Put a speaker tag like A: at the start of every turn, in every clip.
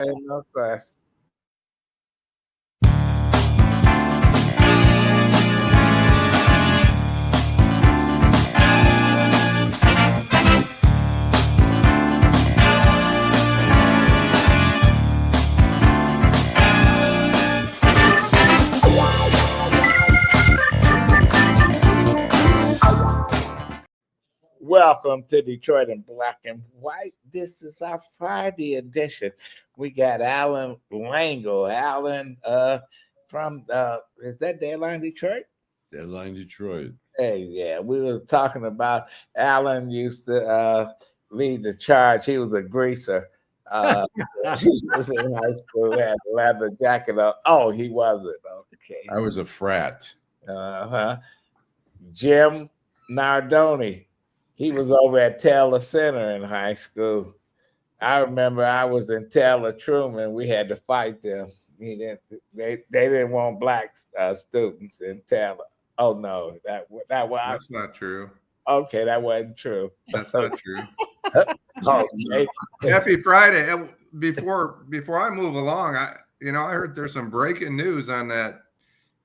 A: No question. Welcome to Detroit in Black and White. This is our Friday edition. We got Allan Lengel. Allan from is that Deadline Detroit?
B: Deadline Detroit.
A: Hey, yeah. We were talking about Allan used to lead the charge. He was a greaser. He was in high school, had a leather jacket on. Oh, he wasn't. Okay.
B: I was a frat.
A: Uh-huh. Jim Nardone. He was over at Taylor Center in high school. I remember I was in Taylor Truman. We had to fight them. They didn't want black students in Taylor. Oh no, that was
C: That's not true.
A: Okay, that wasn't true.
C: That's not true.
A: Okay.
C: Happy Friday. Before I move along, I heard there's some breaking news on that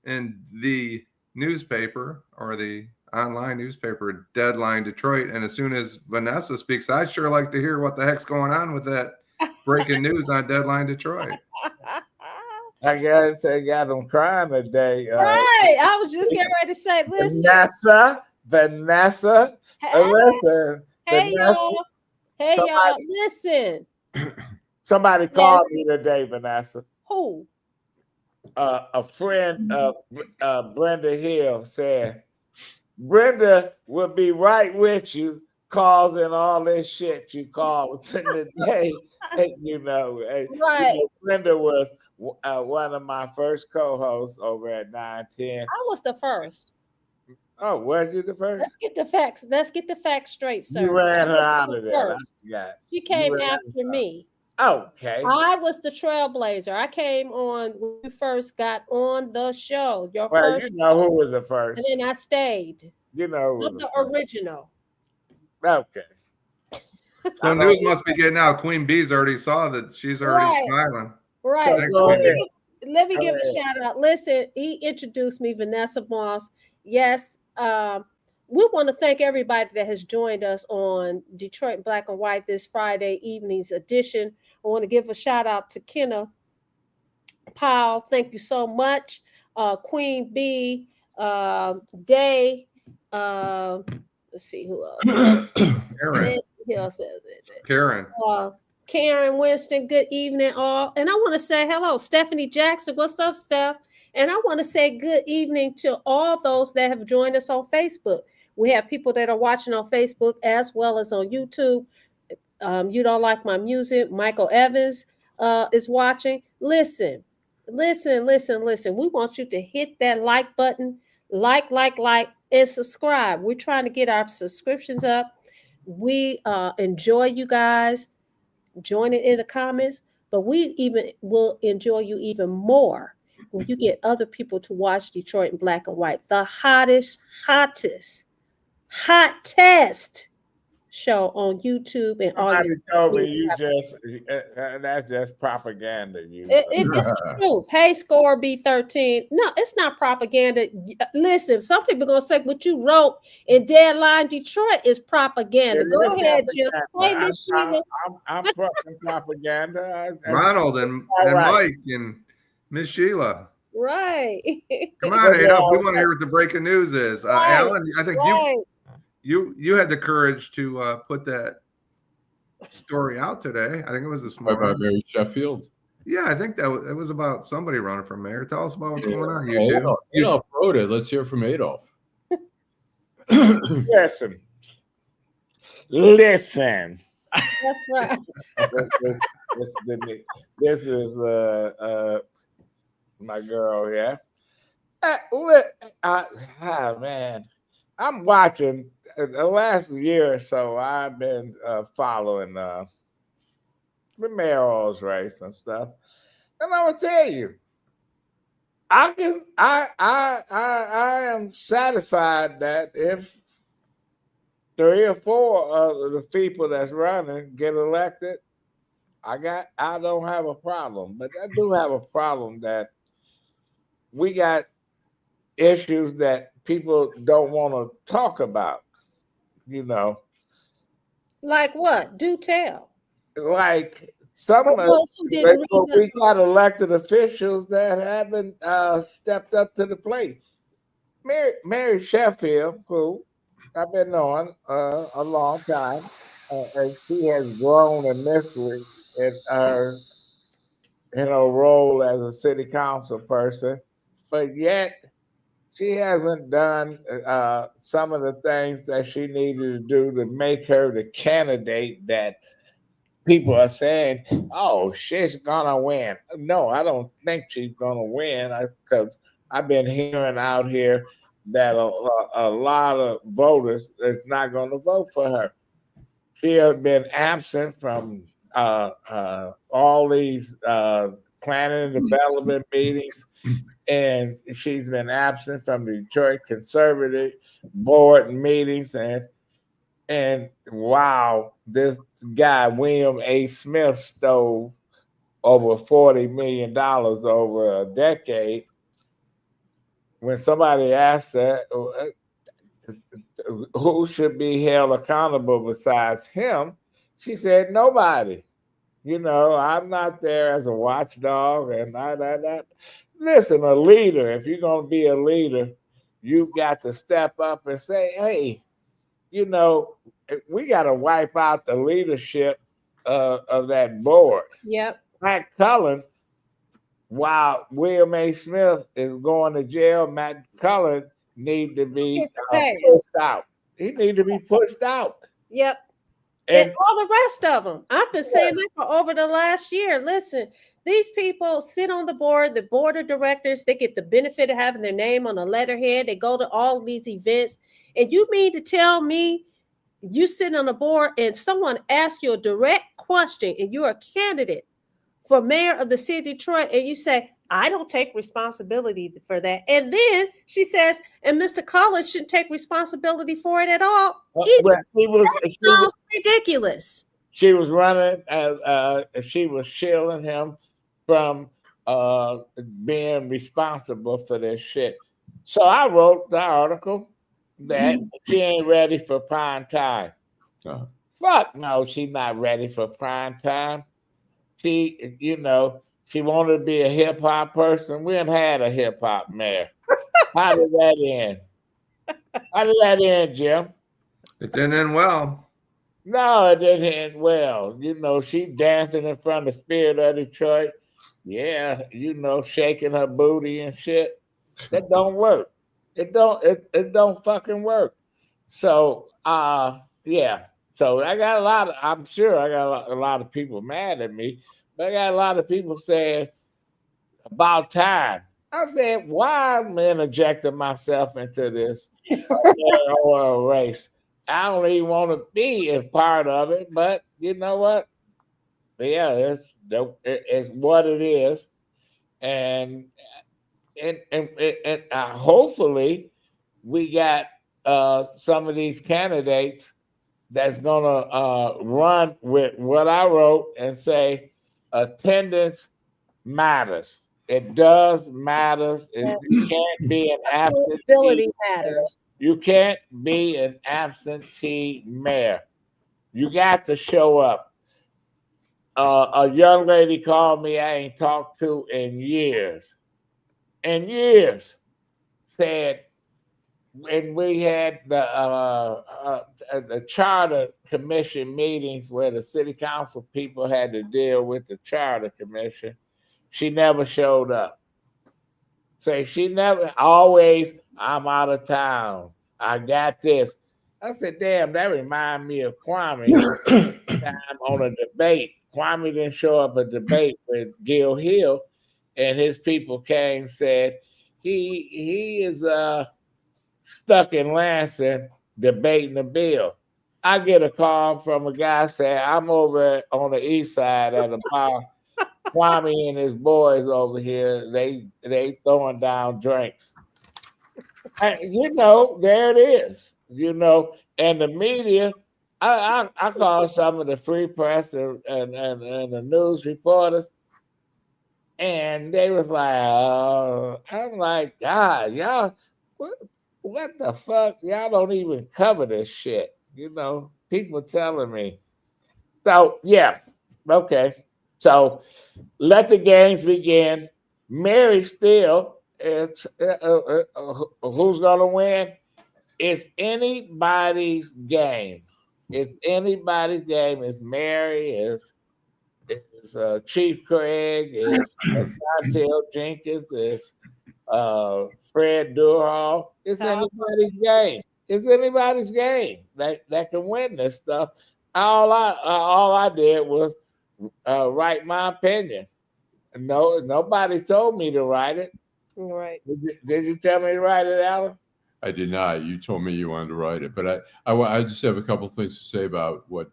C: in the newspaper or the online newspaper Deadline Detroit, and as soon as Vanessa speaks, I'd sure like to hear what the heck's going on with that breaking news on Deadline Detroit.
A: I gotta say, got them crying today.
D: Right, I was just getting ready to say, listen,
A: Vanessa, listen,
D: hey
A: Vanessa,
D: y'all, hey y'all, listen.
A: Somebody called me today, Vanessa.
D: Who?
A: A friend of Brenda Hill said, Brenda will be right with you, causing all this shit you cause in the day.
D: Right.
A: Brenda was one of my first co-hosts over at 910.
D: I was the first.
A: Oh, were you the first?
D: Let's get the facts. Let's get the facts straight, sir.
A: You ran her out of there.
D: She came after me.
A: Okay.
D: I was the trailblazer. I came on when you first got on the show.
A: First. You know who was the first.
D: And then I stayed.
A: You know who
D: was the original.
A: Okay.
C: So news must be getting out. Queen Bee's already saw that. She's already smiling.
D: Right. So let me give a shout out. Listen, he introduced me, Vanessa Moss. Yes. We want to thank everybody that has joined us on Detroit Black and White this Friday evening's edition. I want to give a shout out to Kenna Powell. Thank you so much. Queen Bee, Day. Let's see who else.
C: Karen.
D: Karen Winston. Good evening, all. And I want to say hello, Stephanie Jackson. What's up, Steph? And I want to say good evening to all those that have joined us on Facebook. We have people that are watching on Facebook as well as on YouTube. You don't like my music? Michael Evans is watching. Listen. We want you to hit that like button, like, and subscribe. We're trying to get our subscriptions up. We enjoy you guys joining in the comments, but we even will enjoy you even more when you get other people to watch Detroit in Black and White, the hottest show on YouTube and all.
A: Somebody told me you just that's just propaganda.
D: It's the truth. Hey, Score B13. No, it's not propaganda. Listen, some people are gonna say what you wrote in Deadline Detroit is propaganda. Go ahead, Jim. Hey, Miss Sheila.
A: I'm fucking propaganda.
C: Ronald and Mike and Miss Sheila.
D: Right.
C: Come on, Adolph. We want to hear what the breaking news is. Allan, I think you had the courage to put that story out today. I think it was this morning.
B: About Mary Sheffield?
C: Yeah, I think it was about somebody running for mayor. Tell us about what's going on.
B: Adolph wrote it. Let's hear from Adolph.
A: Listen.
D: That's right.
A: This is my girl here. Man, I'm watching the last year or so. I've been following the mayoral's race and stuff, and I will tell you, I am satisfied that if 3 or 4 of the people that's running get elected, I don't have a problem, but I do have a problem that we got issues that people don't want to talk about, you know,
D: Like what? Do tell.
A: like some
D: For
A: of
D: those who didn't read
A: we got elected officials that haven't stepped up to the plate. Mary Sheffield, who I've been knowing a long time, and she has grown immensely in her role as a city council person, but yet she hasn't done some of the things that she needed to do to make her the candidate that people are saying, "Oh, she's gonna win." No, I don't think she's gonna win because I've been hearing out here that a lot of voters is not going to vote for her. She has been absent from all these planning and development meetings, and she's been absent from the Detroit Conservative Board meetings, and wow, this guy William A. Smith stole over $40 million over a decade. When somebody asked her who should be held accountable besides him, she said nobody. You know, I'm not there as a watchdog, and listen, a leader. If you're gonna be a leader, you've got to step up and say, "Hey, you know, we got to wipe out the leadership of that board."
D: Yep.
A: Matt Cullen, while William A. Smith is going to jail, Matt Cullen need to be pushed out. He need to be pushed out.
D: Yep. And all the rest of them. I've been saying that for over the last year. Listen, these people sit on the board of directors. They get the benefit of having their name on a letterhead. They go to all of these events. And you mean to tell me you sit on the board and someone asks you a direct question and you're a candidate for mayor of the city of Detroit and you say, I don't take responsibility for that. And then she says, and Mr. Collins shouldn't take responsibility for it at all. That sounds ridiculous.
A: She was running she was shielding him from being responsible for this shit. So I wrote the article that she ain't ready for prime time. Fuck no, she's not ready for prime time. She, you know, she wanted to be a hip hop person. We ain't had a hip hop mayor. How did that end? How did that end, Jim?
C: It didn't end well.
A: No, it didn't end well. You know, she dancing in front of the Spirit of Detroit. Yeah, you know, shaking her booty and shit. That don't work. It don't fucking work. So yeah. So I got I'm sure I got a lot of people mad at me, but I got a lot of people saying about time. I said, why am I injecting myself into this race? I don't even want to be a part of it, but you know what? Yeah, it's what it is, and hopefully we got some of these candidates that's gonna run with what I wrote and say attendance matters. It does matters. You can't be an absentee.
D: Matters.
A: You can't be an absentee mayor. You got to show up. A young lady called me I ain't talked to in years. In years, said when we had the charter commission meetings where the city council people had to deal with the charter commission, she never showed up. Say she never, always, I'm out of town. I got this. I said, damn, that remind me of Kwame time on a debate. Kwame didn't show up at a debate with Gil Hill, and his people came and said, he is stuck in Lansing debating the bill. I get a call from a guy saying, I'm over on the east side at a bar. Kwame and his boys over here, they throwing down drinks. You know, there it is. You know, and the media, I called some of the free press and the news reporters, and they was like, I'm like, God, y'all, what the fuck? Y'all don't even cover this shit. You know, people telling me. So, yeah, okay. So let the games begin. Mary still, it's, who's going to win? It's anybody's game. It's anybody's game. It's Mary, it's Chief Craig, it's Chantel Jenkins, it's Fred Durhall. It's anybody's game. It's anybody's game that can win this stuff. All I did was write my opinion. No, nobody told me to write it.
D: Right.
A: Did you tell me to write it, Allan?
B: I did not. You told me you wanted to write it, but I just have a couple things to say about what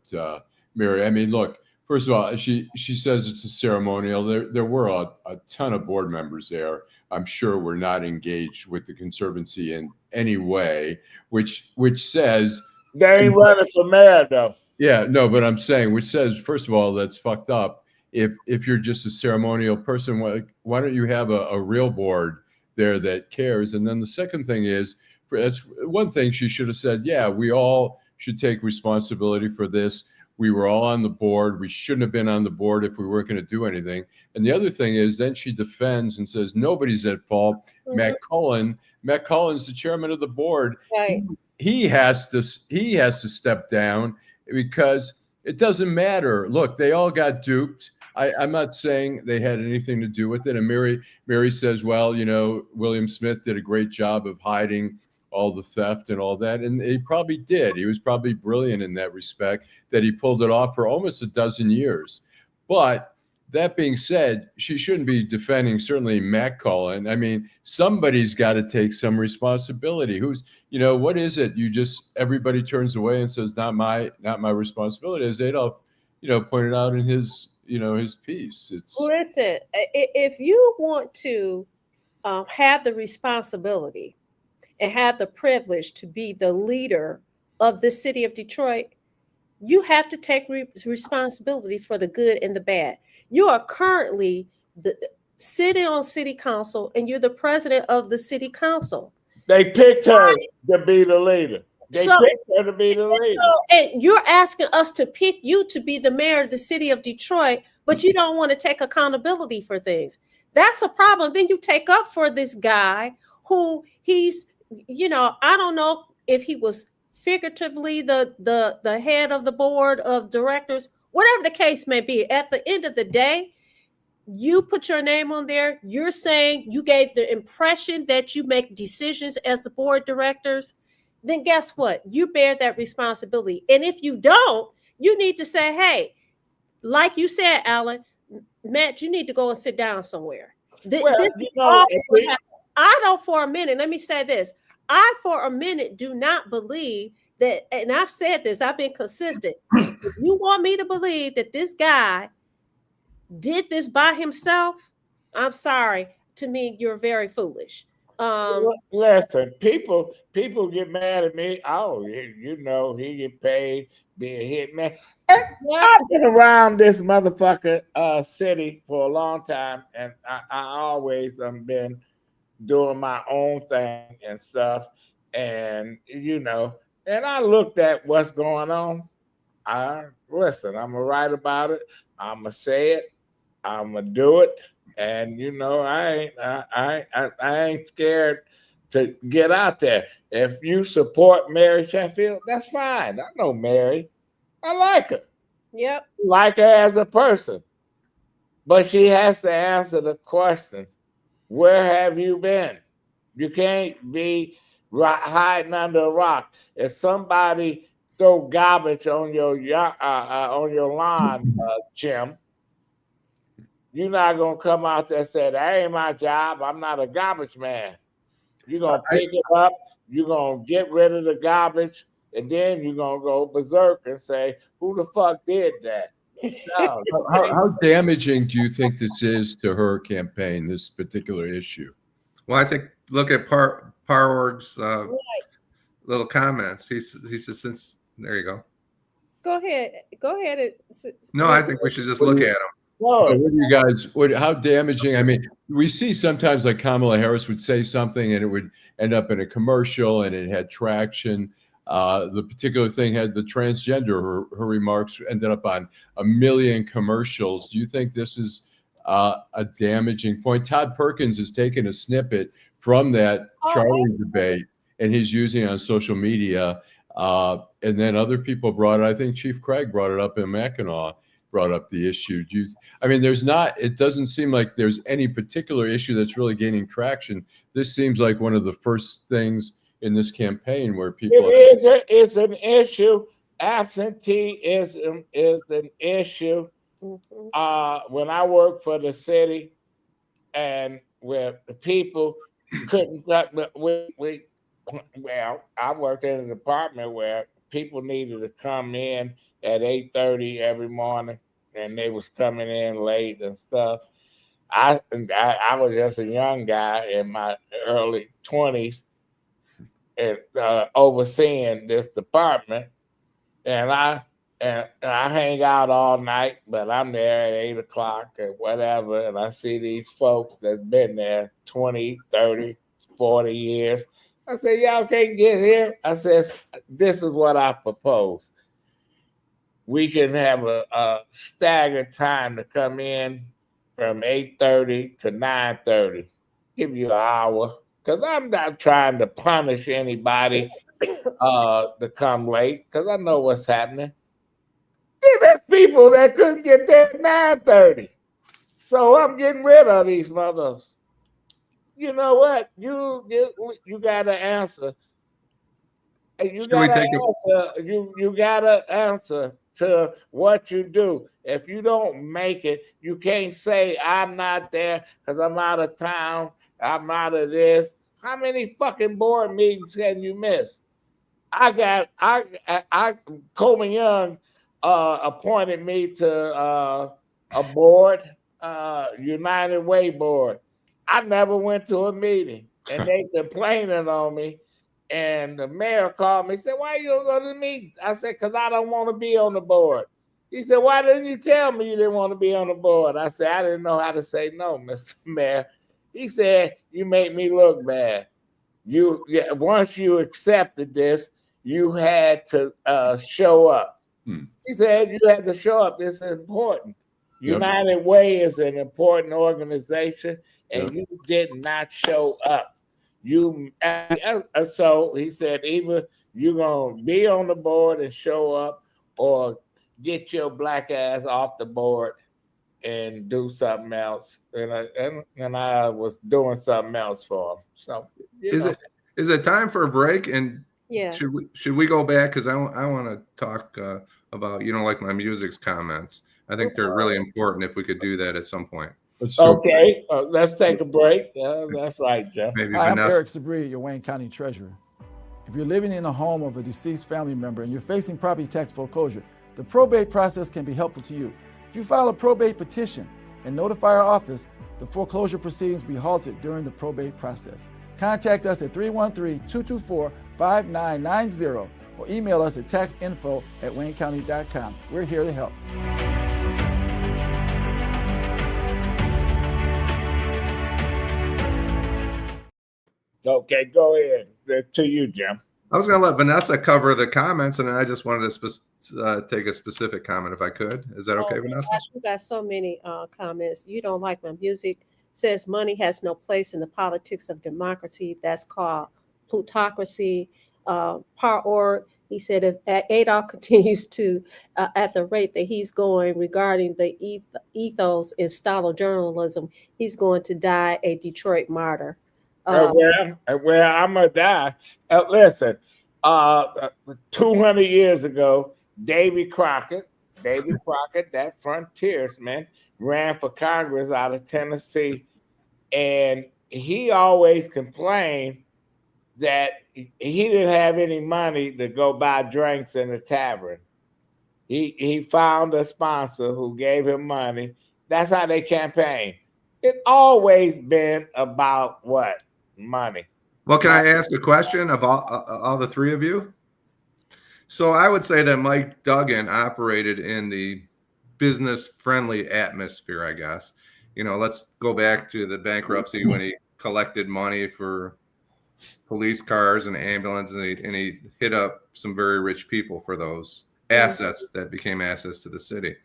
B: Mary. I mean, look. First of all, she says it's a ceremonial. There were a ton of board members there. I'm sure we're not engaged with the Conservancy in any way, which says
A: they ain't running for mayor though.
B: Yeah, no, but I'm saying, which says, first of all, that's fucked up. If you're just a ceremonial person, why don't you have a real board there that cares? And then the second thing is, that's one thing she should have said. Yeah, we all should take responsibility for this. We were all on the board. We shouldn't have been on the board if we weren't going to do anything. And the other thing is, then she defends and says nobody's at fault.
D: Mhm.
B: Matt Cullen's the chairman of the board.
D: Right.
B: He has to step down because it doesn't matter. Look, they all got duped. I'm not saying they had anything to do with it. And Mary says, well, you know, William Smith did a great job of hiding all the theft and all that. And he probably did. He was probably brilliant in that respect, that he pulled it off for almost a dozen years. But that being said, she shouldn't be defending certainly Matt Cullen. I mean, somebody's got to take some responsibility. Who's, you know, what is it? You just, everybody turns away and says, not my responsibility. As Adolph, you know, pointed out in his, you know, his piece. It's,
D: Listen, if you want to have the responsibility and have the privilege to be the leader of the city of Detroit, you have to take responsibility for the good and the bad. You are currently sitting on city council, and you're the president of the city council.
A: They picked her to be the leader. They picked her to be the leader.
D: And you're asking us to pick you to be the mayor of the city of Detroit, but you don't want to take accountability for things. That's a problem. Then you take up for this guy who he's, you know, I don't know if he was figuratively the head of the board of directors, whatever the case may be. At the end of the day, you put your name on there. You're saying you gave the impression that you make decisions as the board directors. Then guess what? You bear that responsibility. And if you don't, you need to say, hey, like you said, Allan, Matt, you need to go and sit down somewhere. This is all what happened. I know for a minute, let me say this. I, for a minute, do not believe that, and I've said this, I've been consistent. If you want me to believe that this guy did this by himself, I'm sorry. To me, you're very foolish.
A: Listen, people get mad at me. Oh, you know, he get paid being a hitman. I've been around this motherfucker city for a long time, and I always been doing my own thing and stuff. And you know, and I looked at what's going on. Listen, I'm gonna write about it. I'm gonna say it. I'm gonna do it. And you know, I ain't scared to get out there. If you support Mary Sheffield, that's fine. I know Mary. I like her.
D: Yep.
A: Like her as a person. But she has to answer the questions. Where have you been? You can't be hiding under a rock. If somebody throw garbage on your lawn, Jim, you're not gonna come out there and say, that ain't my job. I'm not a garbage man. You're gonna pick it up, you're gonna get rid of the garbage, and then you're gonna go berserk and say, who the fuck did that? No.
B: How damaging do you think this is to her campaign, this particular issue?
C: Well, I think look at Parward's little comments. He says, since there you go.
D: Go ahead. Go ahead.
C: No, I think we should just look at them.
B: What do you guys? How damaging? I mean, we see sometimes like Kamala Harris would say something and it would end up in a commercial and it had traction. The particular thing had the transgender. Her remarks ended up on 1 million commercials. Do you think this is a damaging point? Todd Perkins has taken a snippet from that Charlie debate and he's using it on social media. And then other people brought it. I think Chief Craig brought it up in Mackinac. Brought up the issue. I mean, it doesn't seem like there's any particular issue that's really gaining traction. This seems like one of the first things in this campaign where people.
A: It's an issue. Absenteeism is an issue. When I worked for the city and where the people couldn't, I worked in a department where people needed to come in at 8:30 every morning, and they was coming in late and stuff. I was just a young guy in my early 20s, and overseeing this department, and I hang out all night, but I'm there at 8 o'clock or whatever, and I see these folks that's been there 20, 30, 40 years. I said, y'all can't get here. I said, this is what I propose. We can have a staggered time to come in from 8:30 to 9:30. Give you an hour, because I'm not trying to punish anybody to come late, because I know what's happening. There's people that couldn't get there at 9:30. So I'm getting rid of these mothers. You know what? You got to answer. You got to answer to what you do. If you don't make it, you can't say I'm not there because I'm out of town. I'm out of this. How many fucking board meetings can you miss? Coleman Young appointed me to a board, United Way board. I never went to a meeting, and they complaining on me. And the mayor called me, said, why you don't go to the meeting? I said, because I don't want to be on the board. He said, why didn't you tell me you didn't want to be on the board? I said, I didn't know how to say no, Mr. Mayor. He said, you make me look bad. Once you accepted this, you had to show up. He said, you had to show up. This is important. Yep. United Way is an important organization, and you did not show up. So he said, either you're going to be on the board and show up, or get your black ass off the board and do something else. And I was doing something else for him. So
C: is it time for a break? And
D: yeah,
C: should we go back? Because I want to talk about, like my music's comments. I think they're really important if we could do that at some point.
A: Okay, let's take a break. That's right, Jeff.
E: Hi, I'm Eric Sabri, your Wayne County Treasurer. If you're living in a home of a deceased family member and you're facing property tax foreclosure, the probate process can be helpful to you. If you file a probate petition and notify our office, the foreclosure proceedings will be halted during the probate process. Contact us at 313-224-5990 or email us at taxinfo@waynecounty.com. We're here to help.
A: Okay, go ahead. To you, Jim.
C: I was going to let Vanessa cover the comments, and then I just wanted to take a specific comment if I could. Is that okay, Vanessa?
D: Gosh, you got so many comments. You don't like my music. Says money has no place in the politics of democracy. That's called plutocracy. Par he said, if Adolph continues to at the rate that he's going regarding the ethos and style of journalism, he's going to die a Detroit martyr.
A: Well, I'm gonna die. Listen, 200 years ago, Davy Crockett, that frontiersman, ran for Congress out of Tennessee, and he always complained that he didn't have any money to go buy drinks in the tavern. He found a sponsor who gave him money. That's how they campaigned. It's always been about what? Money.
C: Well, can I ask a question of all the three of you? So I would say that Mike Duggan operated in the business-friendly atmosphere, I guess. Let's go back to the bankruptcy when he collected money for police cars and ambulances, and he hit up some very rich people for those assets that became assets to the city.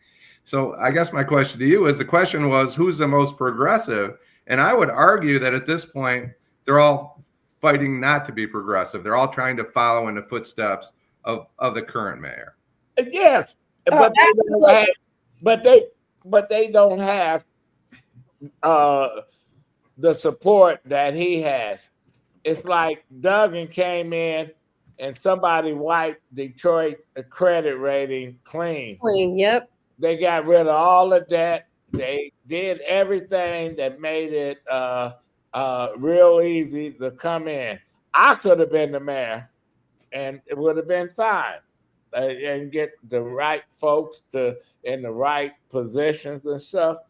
C: So I guess my question to you is, the question was, who's the most progressive? And I would argue that at this point, they're all fighting not to be progressive. They're all trying to follow in the footsteps of the current mayor.
A: Yes, but they don't have the support that he has. It's like Duggan came in and somebody wiped Detroit's credit rating clean.
D: Yep.
A: They got rid of all of that. They did everything that made it real easy to come in. I could have been the mayor, and it would have been fine, and get the right folks in the right positions and stuff.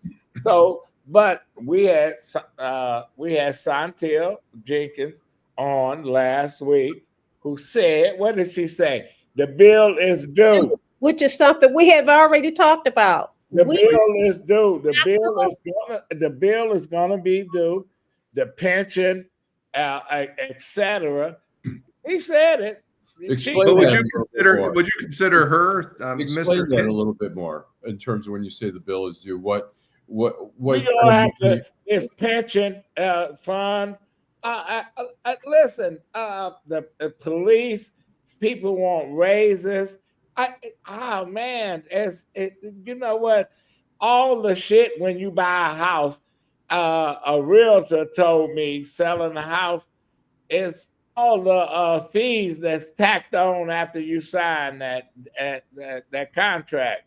A: So, but we had Santil Jenkins on last week, who said, what did she say? The bill is due.
D: Which is something we have already talked about.
A: The bill is due. The bill is gonna be due. The pension, etc. He said it.
B: Explain
C: But
B: that
C: would you consider her,
B: Explain
C: Mr.
B: that a little bit more in terms of when you say the bill is due. What
A: we gonna have to, this pension fund. Listen, the police people want raises. You know what? All the shit when you buy a house, a realtor told me selling a house is all the fees that's tacked on after you sign that contract.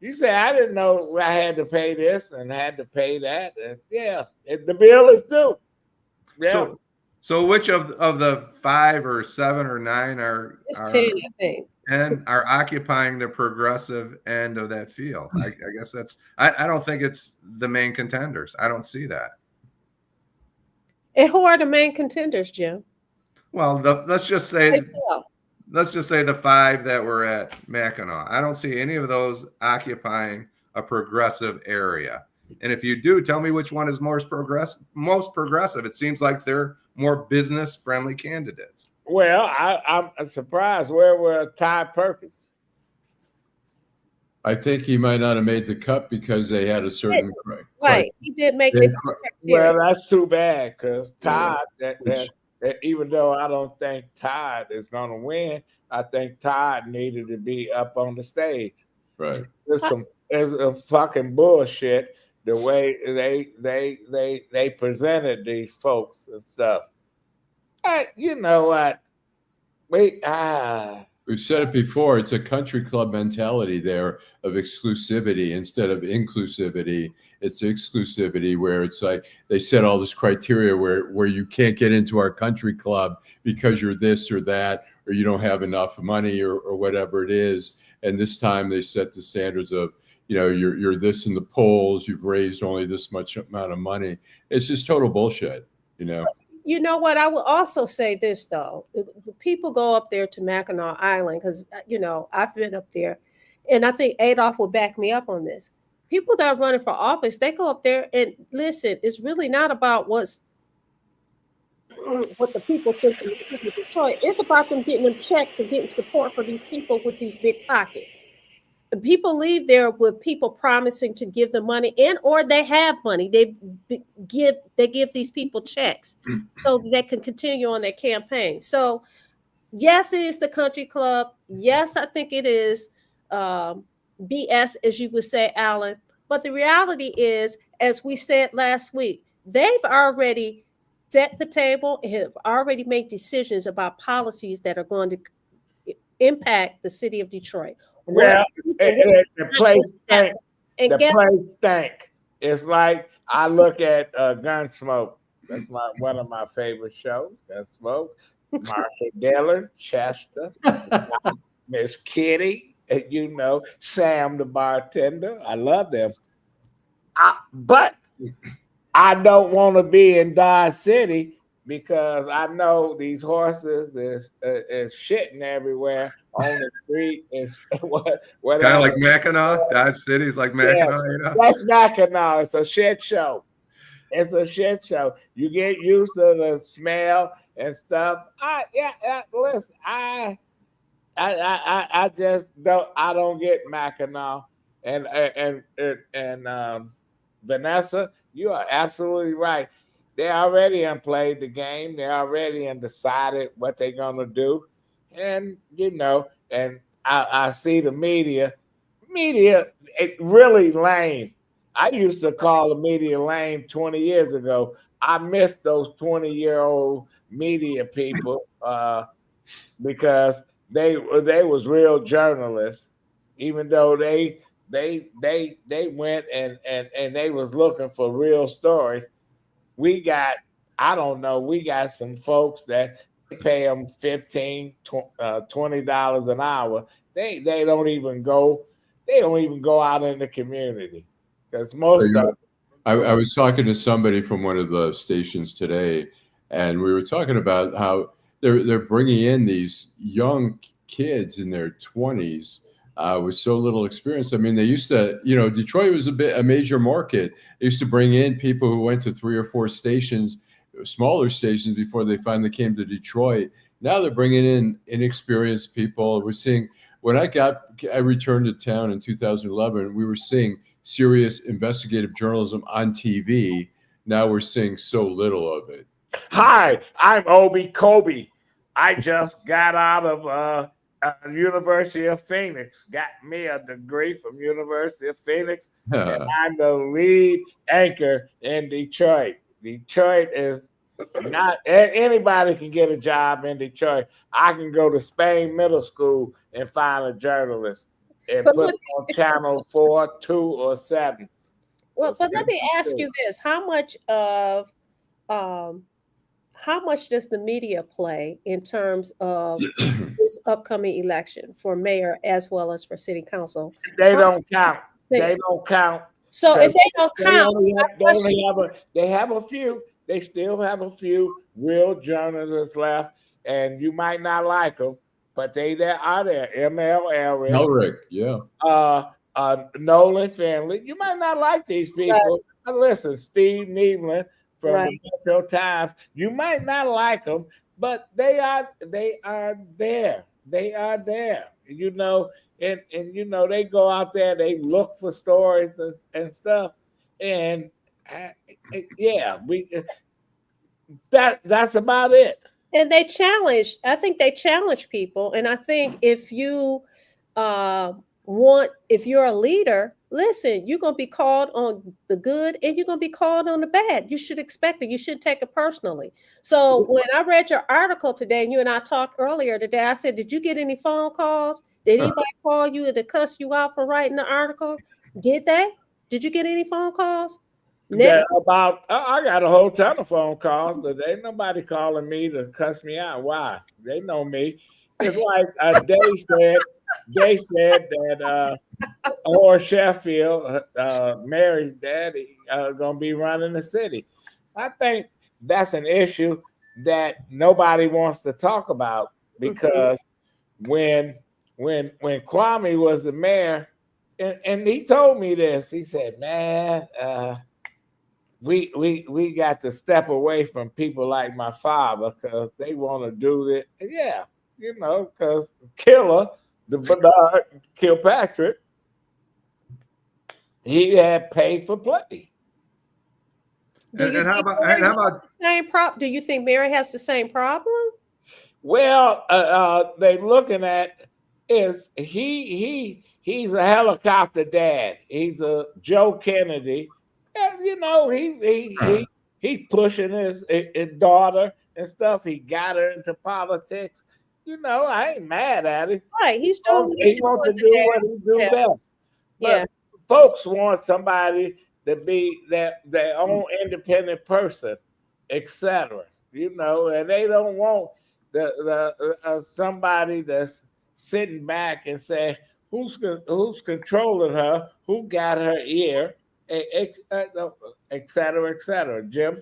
A: You say, I didn't know I had to pay this and had to pay that. And the bill is due. Yeah.
C: So which of the 5 or 7 or 9 are
D: 10, I think,
C: and are occupying the progressive end of that field? I guess that's. I don't think it's the main contenders. I don't see that.
D: And who are the main contenders, Jim?
C: Well, let's just say the 5 that were at Mackinac. I don't see any of those occupying a progressive area. And if you do, tell me which one is most progressive. It seems like they're more business-friendly candidates.
A: Well, I'm surprised. Where were Ty Perkins?
B: I think he might not have made the cut because they had a certain
D: right. He did make the
A: well, that's too bad, because Todd, that even though I don't think Todd is going to win, I think Todd needed to be up on the stage.
B: Right.
A: There's a fucking bullshit the way they presented these folks and stuff. You know what? We've
B: said it before. It's a country club mentality there of exclusivity instead of inclusivity. It's exclusivity where it's like they set all this criteria where you can't get into our country club because you're this or that, or you don't have enough money or whatever it is. And this time they set the standards of, you're this in the polls, you've raised only this much amount of money. It's just total bullshit,
D: You know what? I will also say this, though. People go up there to Mackinac Island because, I've been up there. And I think Adolph will back me up on this. People that are running for office, they go up there and listen, it's really not about what the people think of Detroit. It's about them getting them checks and getting support for these people with these big pockets. People leave there with people promising to give them money, or they have money. They give these people checks so they can continue on their campaign. So, yes, it is the country club. Yes, I think it is BS, as you would say, Allan. But the reality is, as we said last week, they've already set the table and have already made decisions about policies that are going to impact the city of Detroit.
A: Well, the place stank. Place stank. It's like I look at Gunsmoke. That's one of my favorite shows. Gunsmoke. Marsha Dillon, Chester, Miss Kitty, Sam the bartender. I love them. But I don't want to be in Dodge City because I know these horses is shitting everywhere on the street. Is whatever.
C: Kind of like Mackinac, Dodge City's like Mackinac, you know.
A: That's Mackinac. It's a shit show. It's a shit show. You get used to the smell and stuff. Listen, I just don't get Mackinac and Vanessa, you are absolutely right. They already played the game. They already decided what they're gonna do, and and I see the media. It really lame. I used to call the media lame 20 years ago. I miss those 20-year-old media people because they was real journalists, even though they went and they was looking for real stories. We got some folks that pay them $15, $20 an hour. They don't even go out in the community. Because most of
B: I was talking to somebody from one of the stations today, and we were talking about how they're bringing in these young kids in their 20s with so little experience. I mean, they used to, Detroit was a major market. They used to bring in people who went to 3 or 4 stations, smaller stations, before they finally came to Detroit. Now they're bringing in inexperienced people. We're seeing, when I returned to town in 2011, we were seeing serious investigative journalism on TV. Now we're seeing so little of it.
A: Hi, I'm Obi Kobe. I just got out of University of Phoenix. Got me a degree from University of Phoenix, and I'm the lead anchor in Detroit. Detroit is not anybody can get a job in Detroit. I can go to Spain Middle School and find a journalist and put it on channel 4, 2, or 7.
D: Well, but let me ask you this: how much does the media play in terms of this upcoming election for mayor as well as for city council?
A: They don't count. They don't count.
D: So if they don't count,
A: they have a few. They still have a few real journalists left, and you might not like them, but they are there.
B: Elric, yeah.
A: Nolan Finley. You might not like these people. Right. Listen, Steve Needland from the Metro Times. You might not like them, but they are there. They are there. And they go out there. They look for stories and stuff. And that's about it.
D: And I think they challenge people. And I think if you if you're a leader, listen, you're going to be called on the good and you're going to be called on the bad. You should expect it. You should take it personally. So when I read your article today, and you and I talked earlier today, I said, did you get any phone calls? Did anybody call you to cuss you out for writing the article? Did they? Did you get any phone calls?
A: Yeah, I got a whole ton of phone calls, but ain't nobody calling me to cuss me out. Why? They know me. It's like they said that Horace Sheffield, Mary's daddy, gonna be running the city. I think that's an issue that nobody wants to talk about, because when Kwame was the mayor, and he told me this, he said, "Man, we got to step away from people like my father because they want to do it." Yeah, because the Bernard Kilpatrick, he had paid for play.
C: And how about
D: the same problem? Do you think Mary has the same problem?
A: Well, they looking at is he's a helicopter dad. He's a Joe Kennedy, and he's pushing his daughter and stuff. He got her into politics. I ain't mad at him.
D: Right, he's doing.
A: He wants to do what he do best. But folks want somebody to be their own independent person, etc. And they don't want the somebody that's sitting back and say who's controlling her, who got her ear, etc. Jim.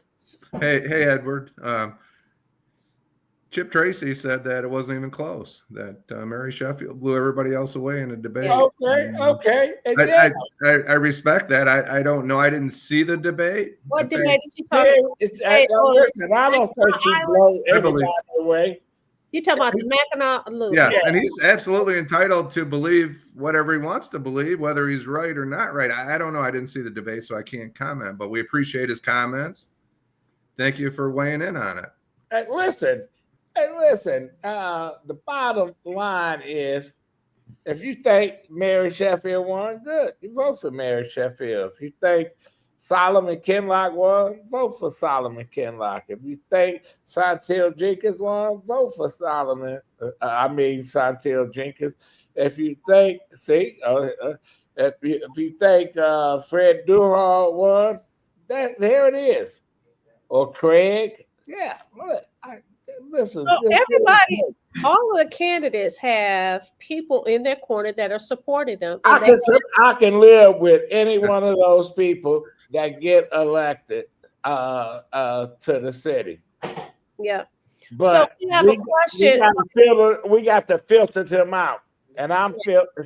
C: Hey, Edward. Chip Tracy said that it wasn't even close. That Mary Sheffield blew everybody else away in a debate.
A: Okay. And
C: I respect that. I don't know. I didn't see the debate.
D: What
C: In
D: debate
C: fact,
D: is he talking about?
A: listen, I don't think she blew anybody away.
D: You talking about the Mackinac Loop?
C: Yes, and he's absolutely entitled to believe whatever he wants to believe, whether he's right or not right. I don't know. I didn't see the debate, so I can't comment. But we appreciate his comments. Thank you for weighing in on it.
A: Hey, listen. The bottom line is, if you think Mary Sheffield won, good. You vote for Mary Sheffield. If you think Solomon Kinloch won, vote for Solomon Kinloch. If you think Chantel Jenkins won, vote for Chantel Jenkins. If you think, if you think Fred Durhal won, there it is. Or Craig, yeah. Listen,
D: so everybody, all of the candidates have people in their corner that are supporting them.
A: I can live with any one of those people that get elected to the city.
D: Yeah.
A: But
D: so we have a question.
A: We got to filter them out. And I'm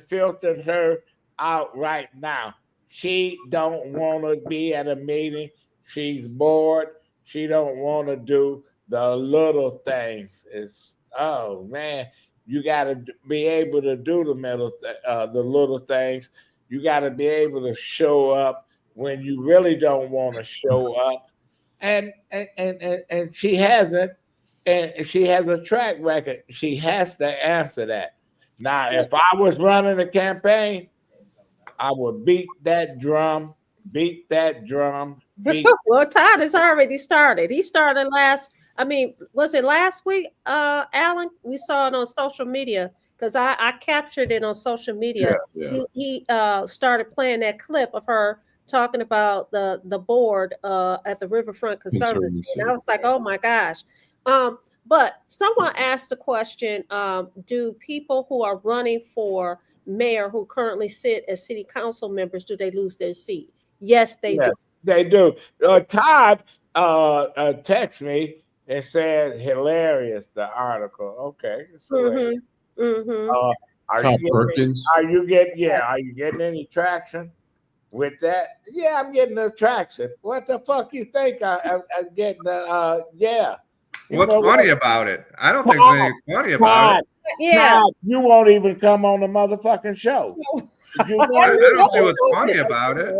A: filtering her out right now. She don't want to be at a meeting. She's bored. She don't want to do the little things. Oh man, you got to be able to do the little things. You got to be able to show up when you really don't want to show up, and she hasn't, and she has a track record. She has to answer that. Now, if I was running a campaign, I would beat that drum.
D: Well, Todd has already started. He started was it last week, Allan? We saw it on social media because I captured it on social media.
B: Yeah.
D: He started playing that clip of her talking about the board at the Riverfront Conservancy. And I was like, oh my gosh. But someone asked the question, do people who are running for mayor who currently sit as city council members, do they lose their seat? Yes, they do.
A: They do. Todd texted me and said, hilarious, the article. Okay.
D: Mm-hmm. Mm-hmm.
A: Are you getting any traction with that? Yeah, I'm getting the traction. What the fuck you think I'm getting? Yeah.
C: What's funny about it? I don't think there's anything funny about it.
D: Yeah.
A: Todd, you won't even come on the motherfucking show.
C: I don't see what's funny about it.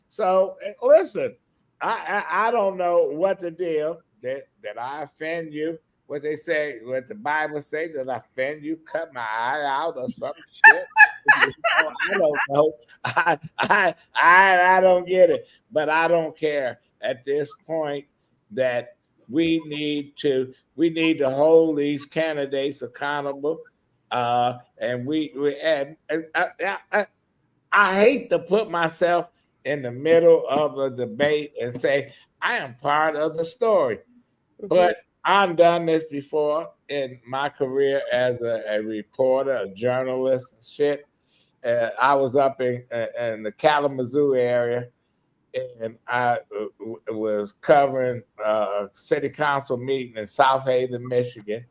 A: So listen, I don't know what the deal that I offend you. What they say, what the Bible say, that I offend you, cut my eye out or some shit. I don't know. I don't get it, but I don't care at this point that we need to hold these candidates accountable. And I hate to put myself in the middle of a debate and say I am part of the story, but I've done this before in my career as a reporter, a journalist, shit. I was up in the Kalamazoo area, and I was covering a city council meeting in South Haven, Michigan,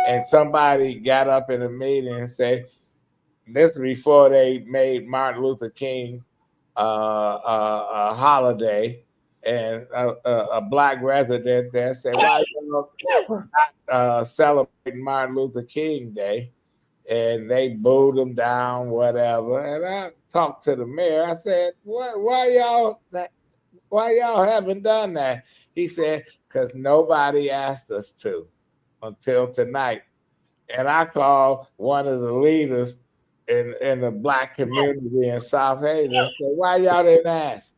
A: and somebody got up in a meeting and said, this is before they made Martin Luther King a holiday, and a black resident there said, why you not celebrating Martin Luther King Day? And they booed him down, whatever. And I talked to the mayor. I said, why y'all haven't done that? He said, because nobody asked us to until tonight. And I called one of the leaders in the black community in South Haven and said, why y'all didn't ask?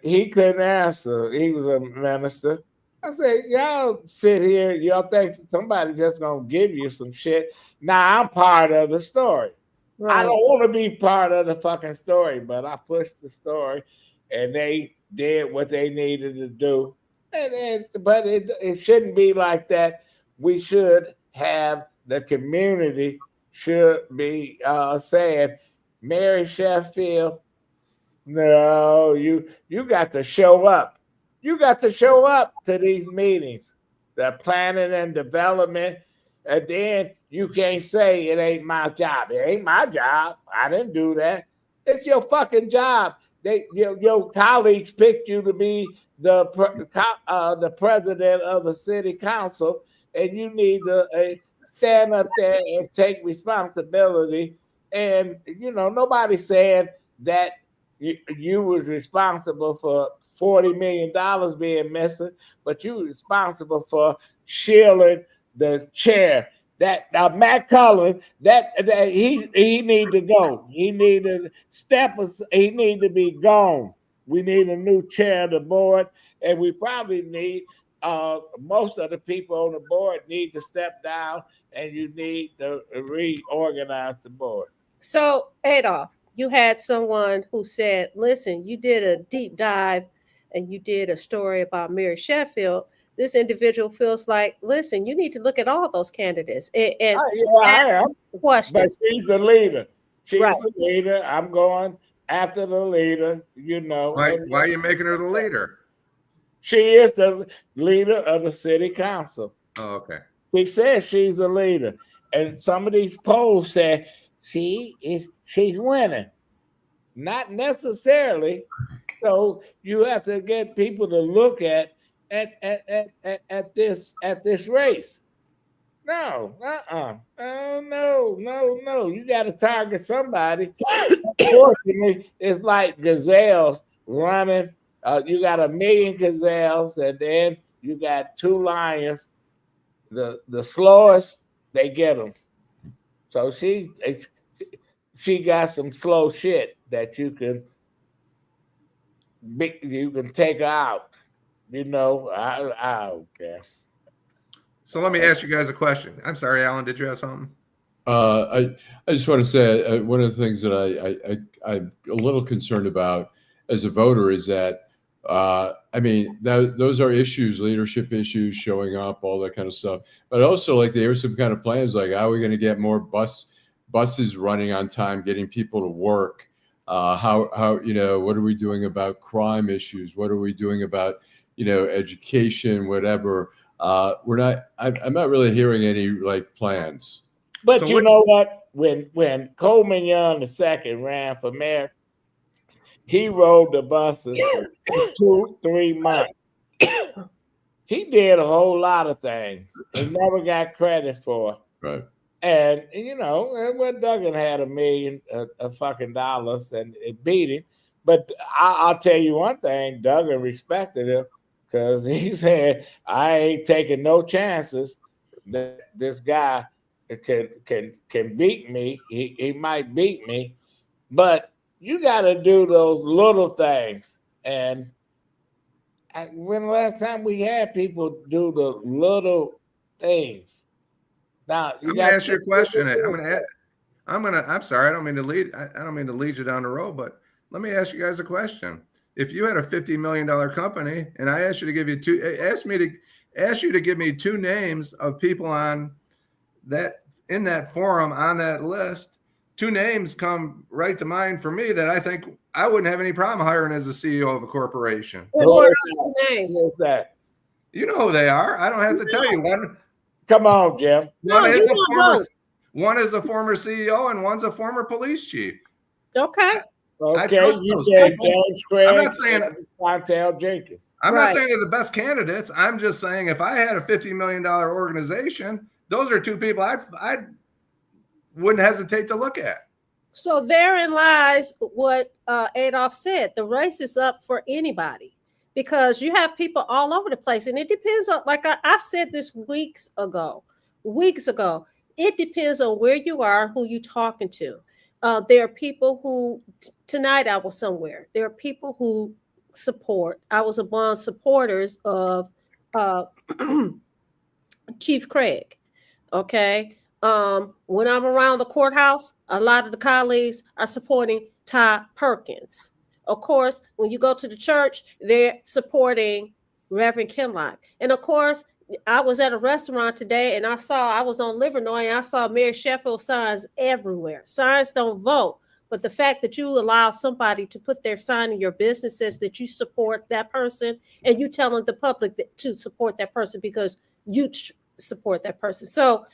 A: He couldn't answer. He was a minister. I said, y'all sit here, y'all think somebody just gonna give you some shit. Now I'm part of the story. Right. I don't want to be part of the fucking story, but I pushed the story and they did what they needed to do. But it shouldn't be like that. We should have the community should be saying, Mary Sheffield, no, you got to show up. You got to show up to these meetings. the planning and development, and then you can't say it ain't my job. It ain't my job. I didn't do that. It's your fucking job. Your colleagues picked you to be the president of the city council, and you need to stand up there and take responsibility. And nobody's saying that you was responsible for $40 million being missing, but you were responsible for shielding the chair. That Matt Cullen, that he need to go. He need to he need to be gone. We need a new chair of the board, and we probably need most of the people on the board need to step down, and you need to reorganize the board.
D: So, Adolph, you had someone who said, listen, you did a deep dive and you did a story about Mary Sheffield. This individual feels like, listen, you need to look at all those candidates and
A: I am.
D: Questions.
A: But she's the leader. She's
D: Right.
A: the leader. I'm going after the leader,
C: Why are you making her the leader?
A: She is the leader of the city council.
C: Oh, okay.
A: She says she's the leader. And some of these polls say she's winning. Not necessarily. So you have to get people to look at this race. No, no. You got to target somebody. Unfortunately, it's like gazelles running. You got 1 million gazelles, and then you got 2 lions. The slowest, they get them. So she got some slow shit that you can take her out. I don't care.
C: So let me ask you guys a question. I'm sorry, Allan, did you have something?
B: I just want to say one of the things that I'm a little concerned about as a voter is that those are issues, leadership issues, showing up, all that kind of stuff. But also, like, there's some kind of plans, like how are we going to get more buses running on time, getting people to work? How what are we doing about crime issues? What are we doing about education, whatever? I'm not really hearing any plans.
A: But so you know what? When Coleman Young II ran for mayor, he rode the buses for 2-3 months. He did a whole lot of things. He never got credit for.
B: Right.
A: And when Duggan had $1 million fucking dollars and it beat him. But I'll tell you one thing, Duggan respected him because he said, I ain't taking no chances that this guy can beat me. He might beat me, but you got to do those little things. And when the last time we had people do the little things? Now
C: I'm gonna ask you a question. I'm sorry, I don't mean to lead you down the road, but let me ask you guys a question. If you had a $50 million company and I asked you to give you to give me 2 names of people on that in that forum on that list, 2 names come right to mind for me that I think I wouldn't have any problem hiring as a CEO of a corporation.
D: What are those names?
A: Who's that?
C: You know who they are. I don't have to tell you.
A: Come on, Jim.
C: One is a former CEO and one's a former police chief.
D: Okay.
A: Okay, you said James Craig.
C: I'm not saying
A: Montel Jenkins.
C: I'm not saying they're the best candidates. I'm just saying if I had a $50 million organization, those are 2 people I wouldn't hesitate to look at.
D: So therein lies what Adolph said. The race is up for anybody because you have people all over the place. And it depends on, like I've said this weeks ago, it depends on where you are, who you're talking to. There are people who, tonight I was somewhere. There are people who support. I was among supporters of Chief Craig. Okay. When I'm around the courthouse, a lot of the colleagues are supporting Todd Perkins. Of course, when you go to the church, they're supporting Reverend Kinlock. And of course, I was at a restaurant today and I was on Livernois and I saw Mary Sheffield signs everywhere. Signs don't vote. But the fact that you allow somebody to put their sign in your business says that you support that person and you telling the public to support that person because you support that person. So,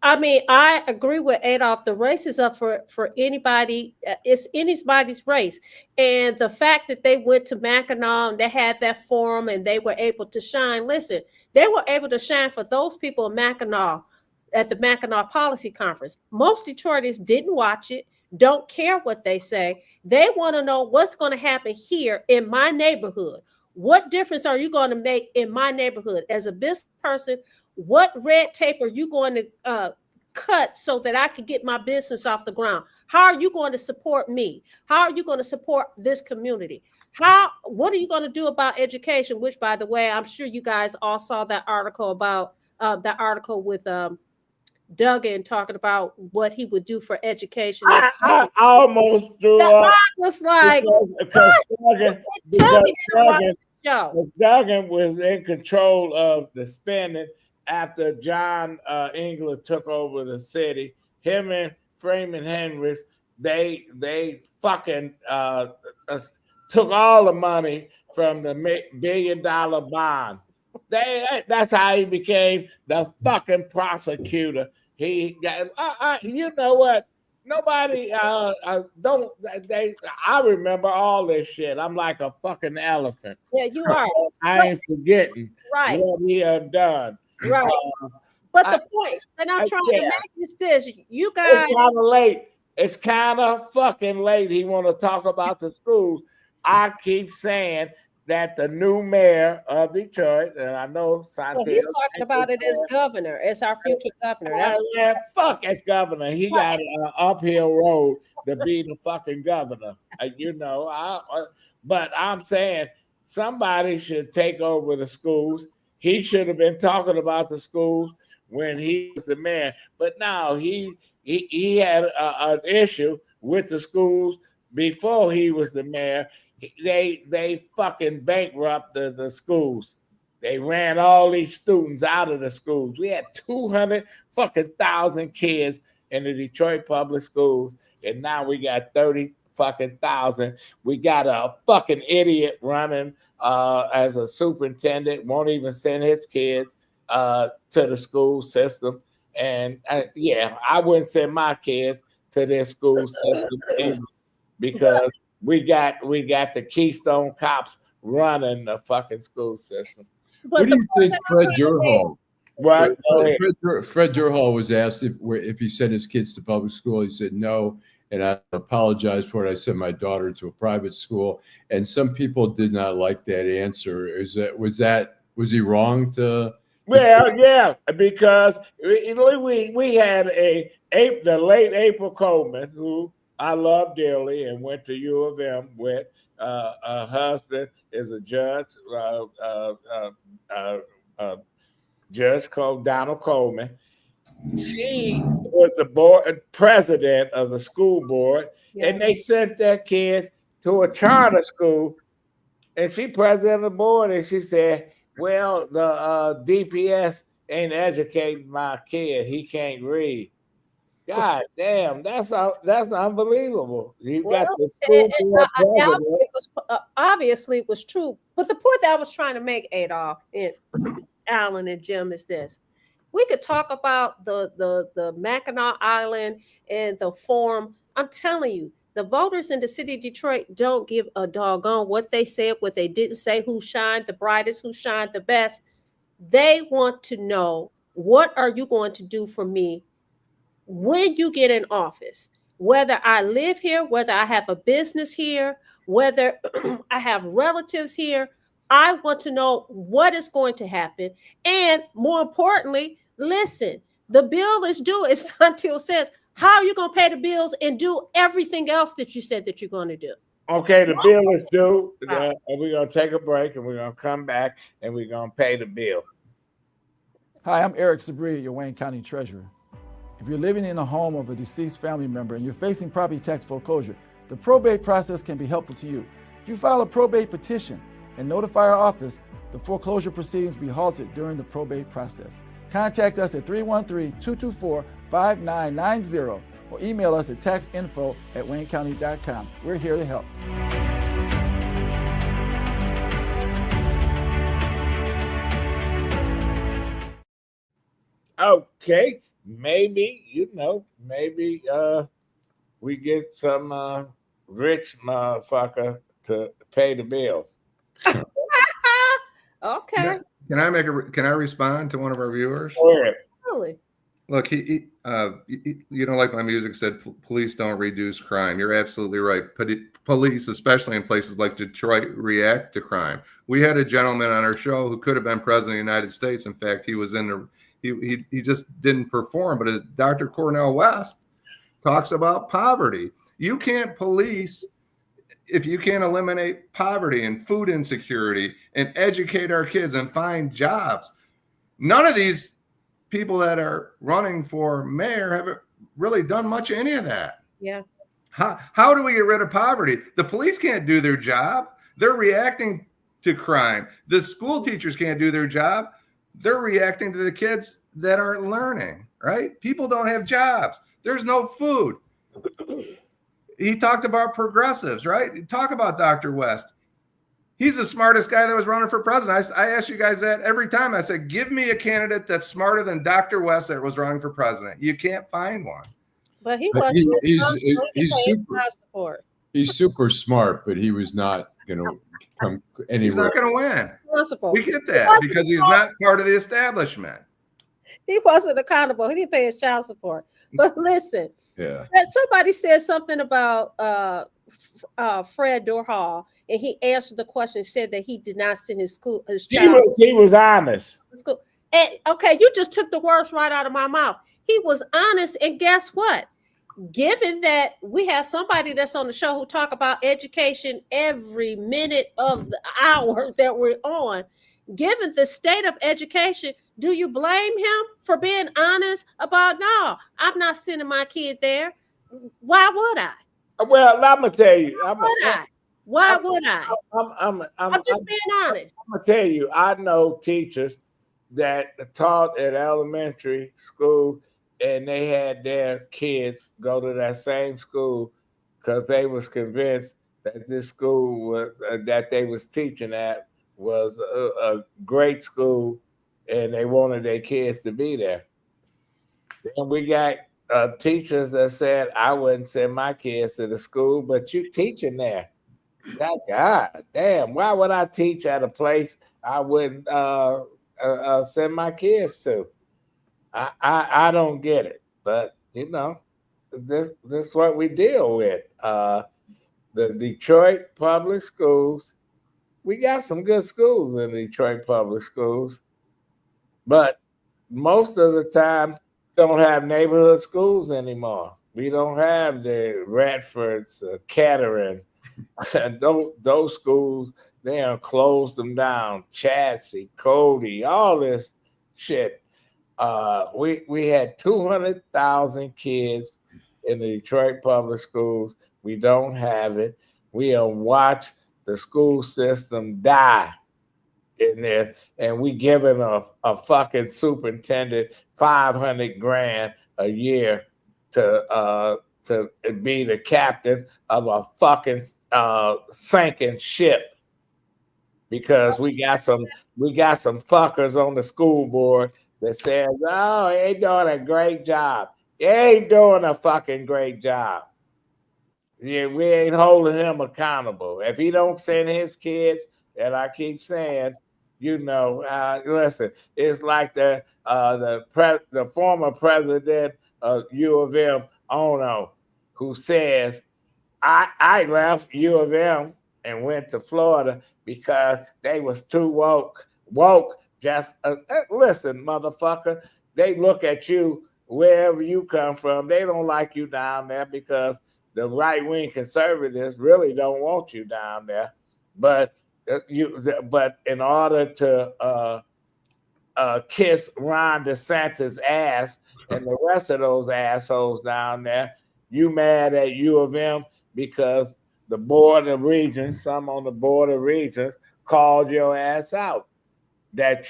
D: I mean, I agree with Adolph. The race is up for anybody. It's anybody's race. And the fact that they went to Mackinac and they had that forum and they were able to shine. Listen, they were able to shine for those people in Mackinac at the Mackinac Policy Conference. Most Detroiters didn't watch it, don't care what they say. They want to know what's going to happen here in my neighborhood. What difference are you going to make in my neighborhood? As a business person, what red tape are you going to cut so that I can get my business off the ground? How are you going to support me? How are you going to support this community? What are you going to do about education? Which, by the way, I'm sure you guys all saw that article about with Duggan talking about what he would do for education.
A: I almost threw
D: that
A: up.
D: was like,
A: because
D: Duggan
A: was in control of the spending after John England took over the city. Him and Freeman Hendricks, they fucking took all the money from the $1 billion bond. That's how he became the fucking prosecutor. He got, you know what? Nobody don't they. I remember all this shit. I'm like a fucking elephant.
D: Yeah, you are.
A: I ain't forgetting what he had done.
D: Right. But the point, and I'm trying to make is this: you guys.
A: It's kind of late. It's kind of fucking late. He want to talk about the schools. I keep saying that the new mayor of Detroit, and I know
D: Santiago, he's talking about it as governor, as our future governor.
A: Fuck as governor. He got an uphill road to be the fucking governor. But I'm saying somebody should take over the schools. He should have been talking about the schools when he was the mayor. But now he had an issue with the schools before he was the mayor. They fucking bankrupted the schools. They ran all these students out of the schools. We had 200,000 kids in the Detroit public schools, and now we got 30,000. We got a fucking idiot running as a superintendent. Won't even send his kids to the school system. And I wouldn't send my kids to their school system either, because we got the Keystone Cops running the fucking school system.
B: What do you think, Fred Durhall?
A: Right.
B: Fred Durhall was asked if he sent his kids to public school. He said no, and I apologize for it. I sent my daughter to a private school, and some people did not like that answer. Was he wrong to?
A: Well, yeah, because we had the late April Coleman, who I love dearly and went to U of M with. Her husband is a judge, Judge Donald Coleman. She was the board president of the school board, and they sent their kids to a charter school. And she president of the board, and she said, "Well, the DPS ain't educating my kid. He can't read." God damn, that's unbelievable. You got the school board
D: obviously it was true. But the point that I was trying to make, Adolph and Allan and Jim, is this. We could talk about the Mackinac Island and the forum. I'm telling you, the voters in the city of Detroit don't give a doggone what they said, what they didn't say, who shined the brightest, who shined the best. They want to know, what are you going to do for me when you get in office? Whether I live here, whether I have a business here, whether I have relatives here, I want to know what is going to happen. And more importantly, listen, the bill is due, as Santil says. How are you going to pay the bills and do everything else that you said that you're going to do?
A: Okay, the bill is due. And we're going to take a break, and we're going to come back, and we're going to pay the bill.
E: Hi, I'm Eric Sabria, your Wayne County Treasurer. If you're living in a home of a deceased family member and you're facing property tax foreclosure, the probate process can be helpful to you. If you file a probate petition and notify our office, the foreclosure proceedings will be halted during the probate process. Contact us at 313-224-5990 or email us at taxinfo@waynecounty.com. We're here to help.
A: Okay, maybe maybe we get some rich motherfucker to pay the bill.
D: Okay.
C: Can I respond to one of our viewers?
D: Really?
C: Look, you don't like my music. Said police don't reduce crime. You're absolutely right. Police, especially in places like Detroit, react to crime. We had a gentleman on our show who could have been president of the United States. In fact, he was in the he just didn't perform. But as Dr. Cornel West talks about poverty, you can't police if you can't eliminate poverty and food insecurity and educate our kids and find jobs. None of these people that are running for mayor haven't really done much of any of that.
D: Yeah.
C: How do we get rid of poverty? The police can't do their job. They're reacting to crime. The school teachers can't do their job. They're reacting to the kids that aren't learning, right? People don't have jobs. There's no food. He talked about progressives, right? Talk about Dr. West. He's the smartest guy that was running for president. I ask you guys that every time. I said, give me a candidate that's smarter than Dr. West that was running for president. You can't find one.
D: But he's
B: super. He's super smart, but he was not going to come anywhere.
C: He's not going to win.
D: Responsible.
C: We get that because he's not part of the establishment.
D: He wasn't accountable. He didn't pay his child support. But listen, somebody said something about Fred Dorhall, and he answered the question, said that he did not send his child.
A: He was honest.
D: School. And okay, you just took the words right out of my mouth. He was honest, and guess what? Given that we have somebody that's on the show who talk about education every minute of the hour that we're on, given the state of education, do you blame him for being honest about, no, I'm not sending my kid there? Why would I?
A: Well, I'm gonna tell you.
D: Why would I? I'm just being honest.
A: I'm gonna tell you. I know teachers that taught at elementary school, and they had their kids go to that same school because they was convinced that this school was that they was teaching at was a great school, and they wanted their kids to be there. And we got teachers that said, I wouldn't send my kids to the school, but you teaching there. God damn, why would I teach at a place I wouldn't send my kids to? I don't get it, but you know, this is what we deal with. The Detroit public schools, we got some good schools in Detroit public schools, but most of the time don't have neighborhood schools anymore. We don't have the Radfords, Kettering, and those schools. They have closed them down. Chatsey, Cody, all this shit. We had 200,000 kids in the Detroit public schools. We don't have it. We have watched the school system die in there, and we giving a fucking superintendent $500,000 a year to be the captain of a fucking sinking ship, because we got some fuckers on the school board that says, oh, he ain't doing a great job. He ain't doing a fucking great job. Yeah, we ain't holding him accountable. If he don't send his kids, and I keep saying, you know, listen, it's like the former president of U of M, Ono, who says, I left U of M and went to Florida because they was too woke. Just listen, motherfucker. They look at you wherever you come from. They don't like you down there because the right-wing conservatives really don't want you down there. But in order to kiss Ron DeSantis' ass and the rest of those assholes down there, you mad at U of M because the board of regents, some on the board of regents, called your ass out. That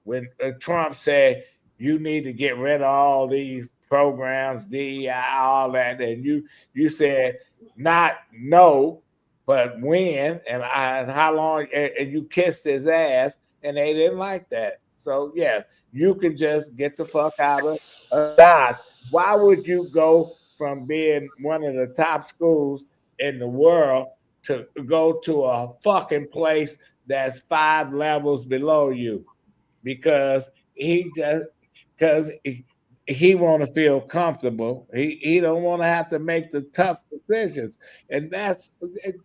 A: when Trump said you need to get rid of all these programs, DEI, all that, and you said not no, but when and how long, and you kissed his ass, and they didn't like that. So yeah, you can just get the fuck out of Dodge. Why would you go from being one of the top schools in the world to go to a fucking place that's 5 levels below you? Because because he want to feel comfortable. He don't want to have to make the tough decisions, and that's